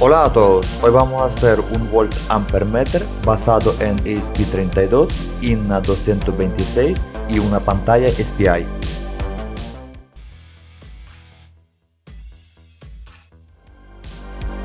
Hola a todos, hoy vamos a hacer un volt ampere meter basado en ESP32, INA 226 y una pantalla SPI.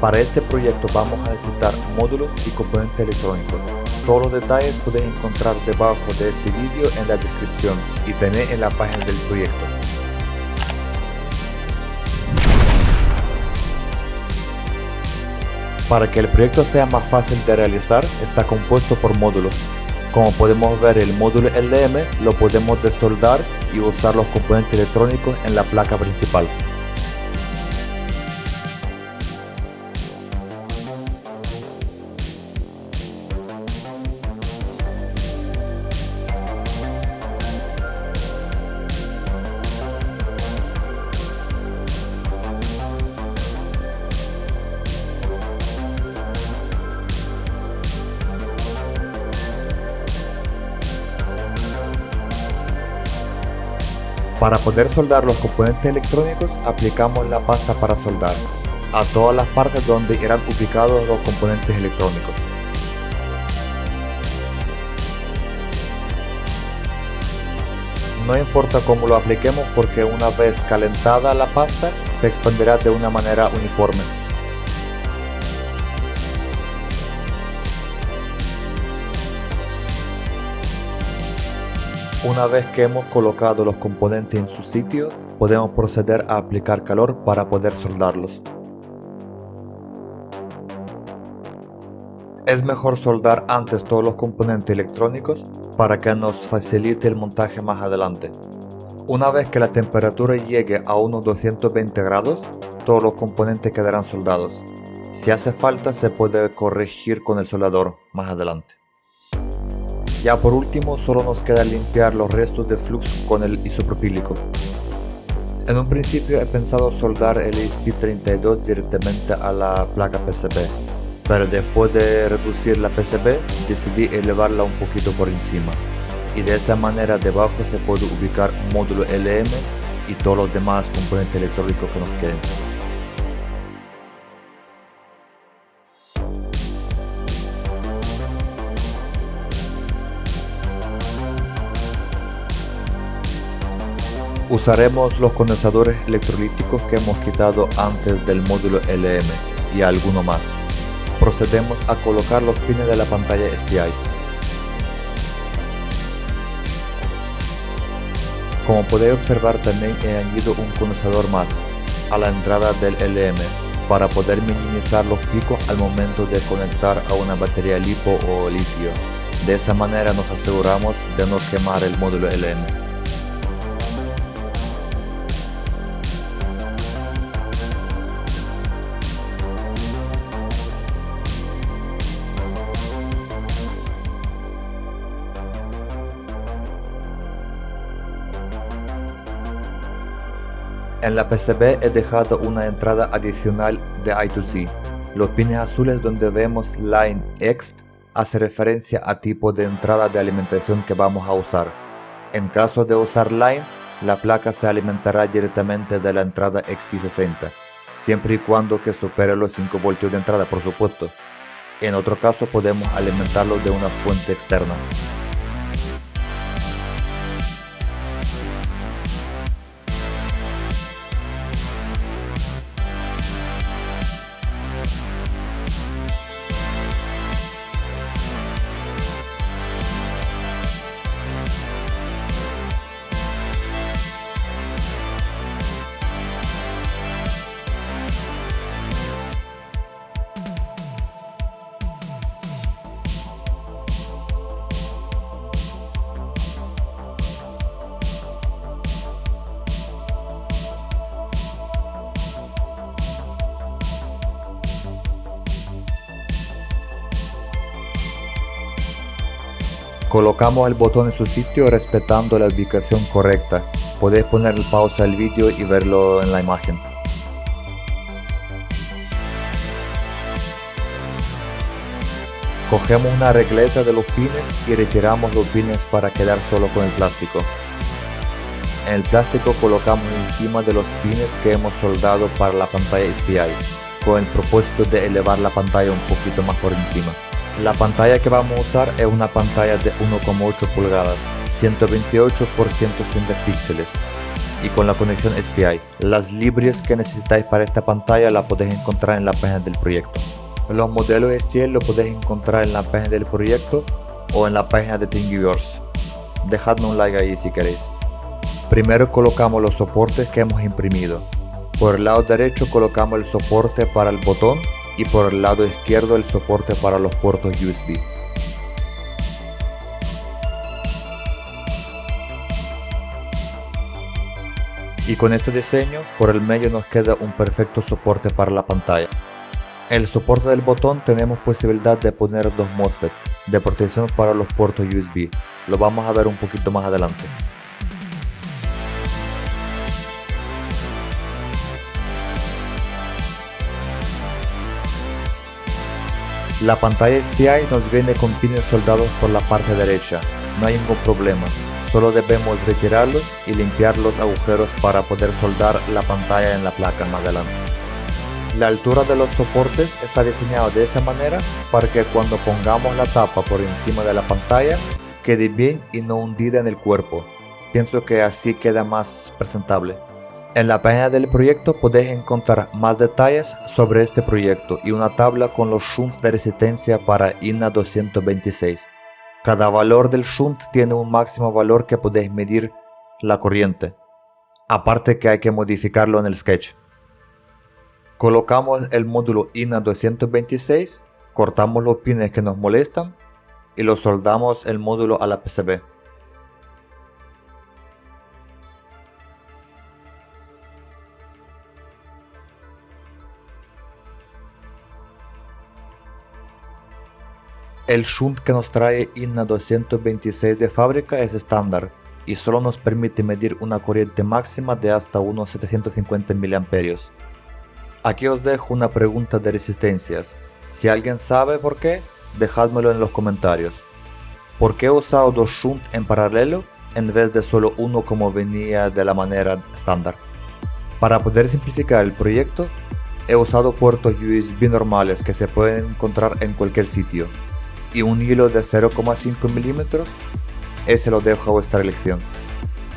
Para este proyecto vamos a necesitar módulos y componentes electrónicos. Todos los detalles puedes encontrar debajo de este vídeo en la descripción y tener en la página del proyecto. Para que el proyecto sea más fácil de realizar, está compuesto por módulos. Como podemos ver, el módulo LM lo podemos desoldar y usar los componentes electrónicos en la placa principal. Para poder soldar los componentes electrónicos, aplicamos la pasta para soldar a todas las partes donde irán ubicados los componentes electrónicos. No importa cómo lo apliquemos porque una vez calentada la pasta, se expandirá de una manera uniforme. Una vez que hemos colocado los componentes en su sitio, podemos proceder a aplicar calor para poder soldarlos. Es mejor soldar antes todos los componentes electrónicos para que nos facilite el montaje más adelante. Una vez que la temperatura llegue a unos 220 grados, todos los componentes quedarán soldados. Si hace falta, se puede corregir con el soldador más adelante. Ya por último, solo nos queda limpiar los restos de flux con el isopropílico. En un principio he pensado soldar el ESP32 directamente a la placa PCB, pero después de reducir la PCB decidí elevarla un poquito por encima, y de esa manera debajo se puede ubicar un módulo LM y todos los demás componentes electrónicos que nos queden. Usaremos los condensadores electrolíticos que hemos quitado antes del módulo LM y alguno más. Procedemos a colocar los pines de la pantalla SPI. Como podéis observar, también he añadido un condensador más a la entrada del LM para poder minimizar los picos al momento de conectar a una batería LiPo o litio. De esa manera nos aseguramos de no quemar el módulo LM. En la PCB he dejado una entrada adicional de I2C. Los pines azules donde vemos Line Ext hace referencia a tipo de entrada de alimentación que vamos a usar. En caso de usar Line, la placa se alimentará directamente de la entrada XT60, siempre y cuando que supere los 5 voltios de entrada, por supuesto. En otro caso podemos alimentarlo de una fuente externa. Colocamos el botón en su sitio respetando la ubicación correcta. Podéis poner pausa al vídeo y verlo en la imagen. Cogemos una regleta de los pines y retiramos los pines para quedar solo con el plástico. En el plástico colocamos encima de los pines que hemos soldado para la pantalla SPI. con el propósito de elevar la pantalla un poquito más por encima. La pantalla que vamos a usar es una pantalla de 1,8 pulgadas, 128 por 100 píxeles y con la conexión SPI. Las librerías que necesitáis para esta pantalla la podéis encontrar en la página del proyecto. Los modelos STL lo podéis encontrar en la página del proyecto o en la página de Thingiverse. Dejadme un like ahí si queréis. Primero colocamos los soportes que hemos imprimido. Por el lado derecho colocamos el soporte para el botón y por el lado izquierdo el soporte para los puertos USB. Y con este diseño, por el medio nos queda un perfecto soporte para la pantalla. En el soporte del botón tenemos posibilidad de poner dos MOSFET de protección para los puertos USB. Lo vamos a ver un poquito más adelante. La pantalla SPI nos viene con pines soldados por la parte derecha, no hay ningún problema, solo debemos retirarlos y limpiar los agujeros para poder soldar la pantalla en la placa más adelante. La altura de los soportes está diseñada de esa manera para que cuando pongamos la tapa por encima de la pantalla quede bien y no hundida en el cuerpo. Pienso que así queda más presentable. En la página del proyecto podéis encontrar más detalles sobre este proyecto y una tabla con los shunts de resistencia para INA 226. Cada valor del shunt tiene un máximo valor que podéis medir la corriente, aparte que hay que modificarlo en el sketch. Colocamos el módulo INA 226, cortamos los pines que nos molestan y lo soldamos el módulo a la PCB. El shunt que nos trae INA 226 de fábrica es estándar y solo nos permite medir una corriente máxima de hasta unos 750 mA. Aquí os dejo una pregunta de resistencias. Si alguien sabe por qué, dejádmelo en los comentarios. ¿Por qué he usado dos shunts en paralelo en vez de solo uno como venía de la manera estándar? Para poder simplificar el proyecto, he usado puertos USB normales que se pueden encontrar en cualquier sitio y un hilo de 0,5 milímetros, ese lo dejo a vuestra elección.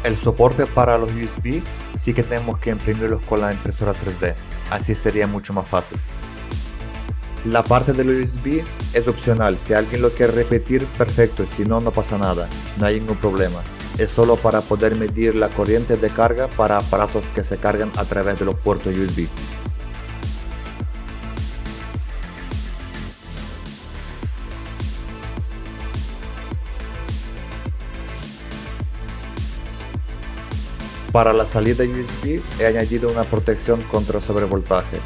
El soporte para los USB sí que tenemos que imprimirlos con la impresora 3D, así sería mucho más fácil. La parte del USB es opcional, si alguien lo quiere repetir, perfecto, si no, no pasa nada, no hay ningún problema. Es solo para poder medir la corriente de carga para aparatos que se cargan a través de los puertos USB. Para la salida USB he añadido una protección contra sobrevoltaje.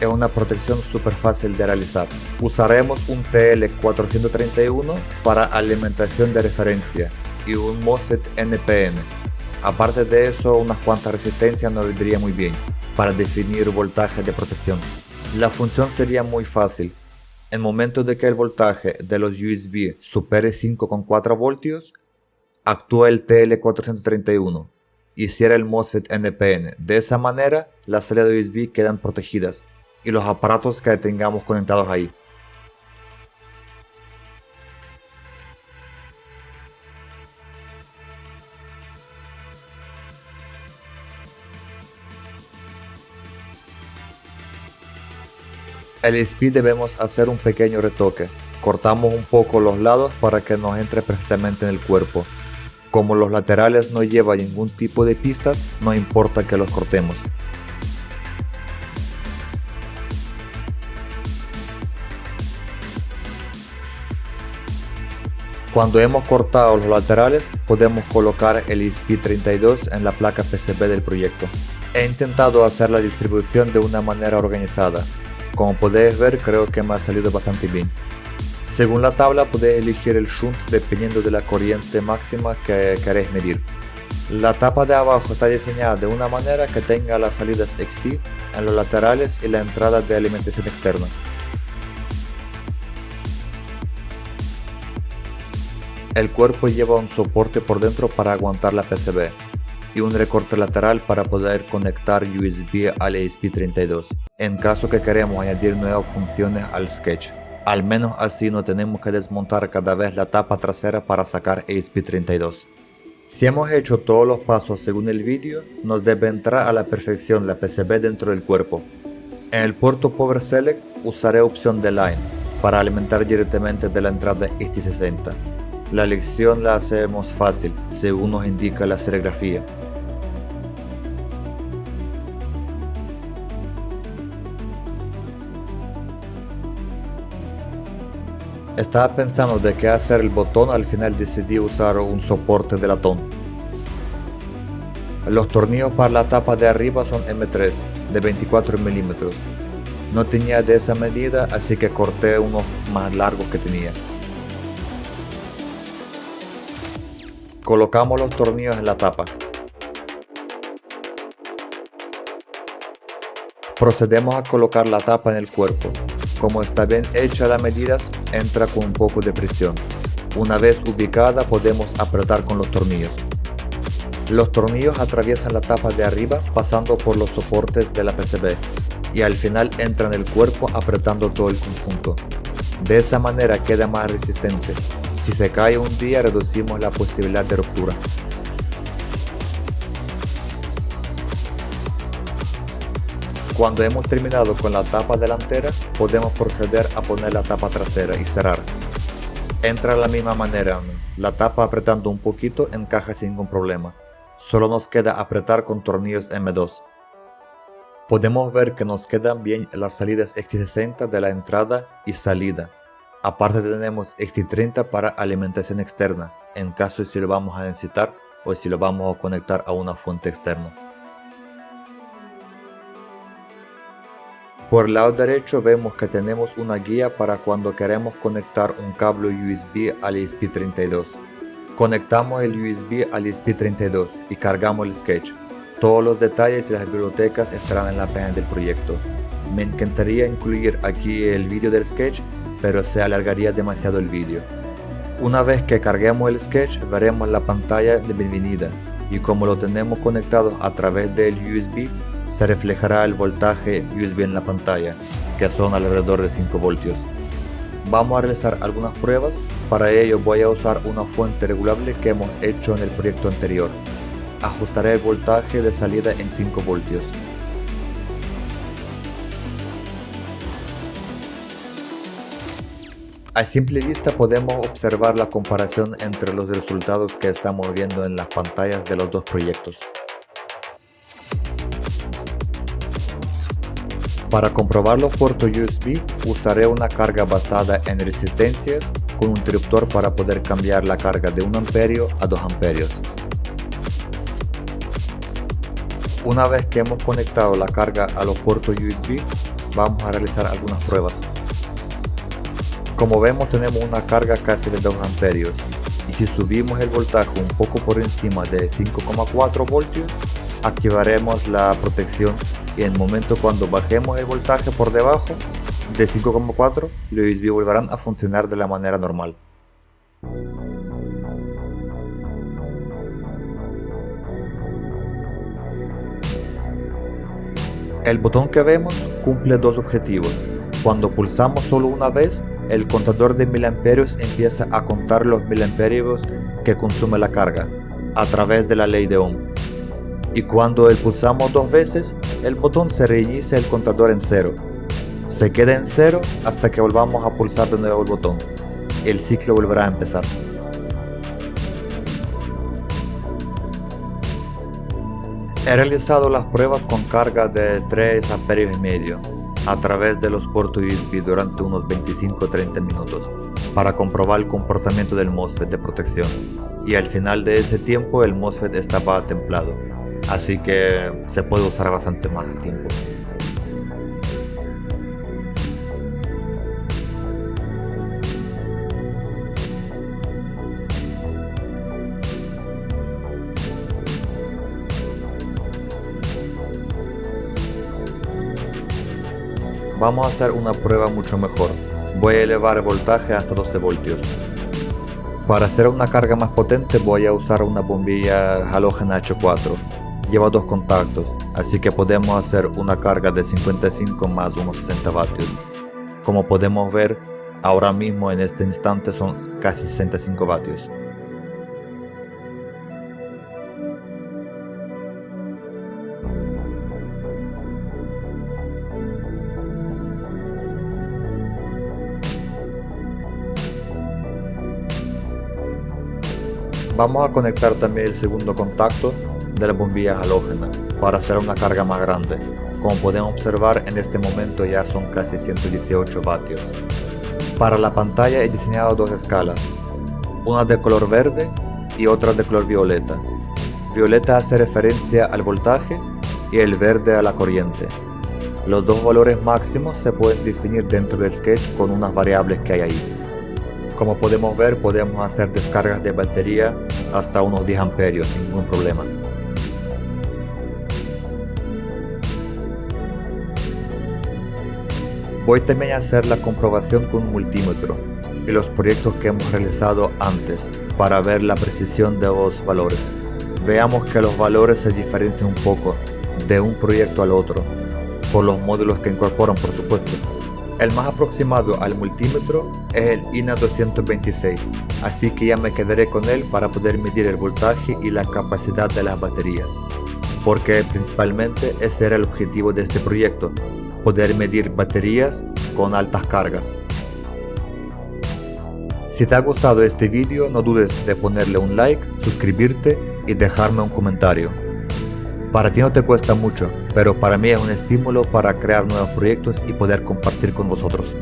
Es una protección súper fácil de realizar. Usaremos un TL431 para alimentación de referencia y un MOSFET NPN. Aparte de eso, unas cuantas resistencias nos vendría muy bien para definir voltaje de protección. La función sería muy fácil. En momento de que el voltaje de los USB supere 5,4 voltios, actúa el TL431 y cierra el MOSFET NPN. De esa manera, las salidas de USB quedan protegidas y los aparatos que tengamos conectados ahí. El SP debemos hacer un pequeño retoque. Cortamos un poco los lados para que nos entre perfectamente en el cuerpo. Como los laterales no llevan ningún tipo de pistas, no importa que los cortemos. Cuando hemos cortado los laterales, podemos colocar el ESP32 en la placa PCB del proyecto. He intentado hacer la distribución de una manera organizada. Como podéis ver, creo que me ha salido bastante bien. Según la tabla podéis elegir el shunt dependiendo de la corriente máxima que queréis medir. La tapa de abajo está diseñada de una manera que tenga las salidas XT en los laterales y la entrada de alimentación externa. El cuerpo lleva un soporte por dentro para aguantar la PCB. y un recorte lateral para poder conectar USB al ESP32, en caso que queremos añadir nuevas funciones al Sketch. Al menos así no tenemos que desmontar cada vez la tapa trasera para sacar ESP32. Si hemos hecho todos los pasos según el vídeo, nos debe entrar a la perfección la PCB dentro del cuerpo. En el puerto Power Select usaré opción de Line para alimentar directamente de la entrada ST60. La elección la hacemos fácil, según nos indica la serigrafía. Estaba pensando de qué hacer el botón, al final decidí usar un soporte de latón. Los tornillos para la tapa de arriba son M3 de 24 mm. No tenía de esa medida, así que corté unos más largos que tenía. Colocamos los tornillos en la tapa. Procedemos a colocar la tapa en el cuerpo. Como está bien hecha las medidas, entra con un poco de presión. Una vez ubicada podemos apretar con los tornillos. Los tornillos atraviesan la tapa de arriba pasando por los soportes de la PCB y al final entran en el cuerpo apretando todo el conjunto. De esa manera queda más resistente. Si se cae un día reducimos la posibilidad de ruptura. Cuando hemos terminado con la tapa delantera, podemos proceder a poner la tapa trasera y cerrar. Entra de la misma manera, la tapa apretando un poquito encaja sin ningún problema. Solo nos queda apretar con tornillos M2. Podemos ver que nos quedan bien las salidas XT60 de la entrada y salida. Aparte tenemos XT30 para alimentación externa, en caso de si lo vamos a necesitar o si lo vamos a conectar a una fuente externa. Por el lado derecho vemos que tenemos una guía para cuando queremos conectar un cable USB al ESP32. Conectamos el USB al ESP32 y cargamos el Sketch. Todos los detalles y las bibliotecas estarán en la página del proyecto. Me encantaría incluir aquí el vídeo del Sketch, pero se alargaría demasiado el vídeo. Una vez que carguemos el Sketch veremos la pantalla de bienvenida y como lo tenemos conectado a través del USB, se reflejará el voltaje USB en la pantalla, que son alrededor de 5 voltios. Vamos a realizar algunas pruebas, para ello voy a usar una fuente regulable que hemos hecho en el proyecto anterior. Ajustaré el voltaje de salida en 5 voltios. A simple vista podemos observar la comparación entre los resultados que estamos viendo en las pantallas de los dos proyectos. Para comprobar los puertos USB, usaré una carga basada en resistencias con un interruptor para poder cambiar la carga de 1 amperio a 2 amperios. Una vez que hemos conectado la carga a los puertos USB, vamos a realizar algunas pruebas. Como vemos tenemos una carga casi de 2 amperios y si subimos el voltaje un poco por encima de 5,4 voltios, activaremos la protección y en el momento cuando bajemos el voltaje por debajo de 5,4, los USB volverán a funcionar de la manera normal. El botón que vemos cumple dos objetivos. Cuando pulsamos solo una vez, el contador de miliamperios empieza a contar los miliamperios que consume la carga, a través de la ley de Ohm. Y cuando pulsamos dos veces, el botón se reinicia el contador en 0. Se queda en 0 hasta que volvamos a pulsar de nuevo el botón. El ciclo volverá a empezar. He realizado las pruebas con carga de 3,5 amperios a través de los puertos USB durante unos 25-30 minutos para comprobar el comportamiento del MOSFET de protección, y al final de ese tiempo el MOSFET estaba templado, así que se puede usar bastante más tiempo. Vamos a hacer una prueba mucho mejor. Voy a elevar el voltaje hasta 12 voltios. Para hacer una carga más potente voy a usar una bombilla halógena H4. Lleva 2 contactos, así que podemos hacer una carga de 55 más unos 60 vatios. Como podemos ver, ahora mismo en este instante son casi 65 vatios. Vamos a conectar también el segundo contacto de la bombilla halógena para hacer una carga más grande. Como podemos observar, en este momento ya son casi 118 vatios. Para la pantalla he diseñado 2 escalas, una de color verde y otra de color violeta. Violeta hace referencia al voltaje y el verde a la corriente. Los 2 valores máximos se pueden definir dentro del sketch con unas variables que hay ahí. Como podemos ver, podemos hacer descargas de batería hasta unos 10 amperios sin ningún problema. Voy también a hacer la comprobación con un multímetro y los proyectos que hemos realizado antes para ver la precisión de los valores. Veamos que los valores se diferencian un poco de un proyecto al otro, por los módulos que incorporan, por supuesto. El más aproximado al multímetro es el INA 226, así que ya me quedaré con él para poder medir el voltaje y la capacidad de las baterías, porque principalmente ese era el objetivo de este proyecto, poder medir baterías con altas cargas. Si te ha gustado este vídeo, no dudes de ponerle un like, suscribirte y dejarme un comentario. Para ti no te cuesta mucho, pero para mí es un estímulo para crear nuevos proyectos y poder compartir con vosotros.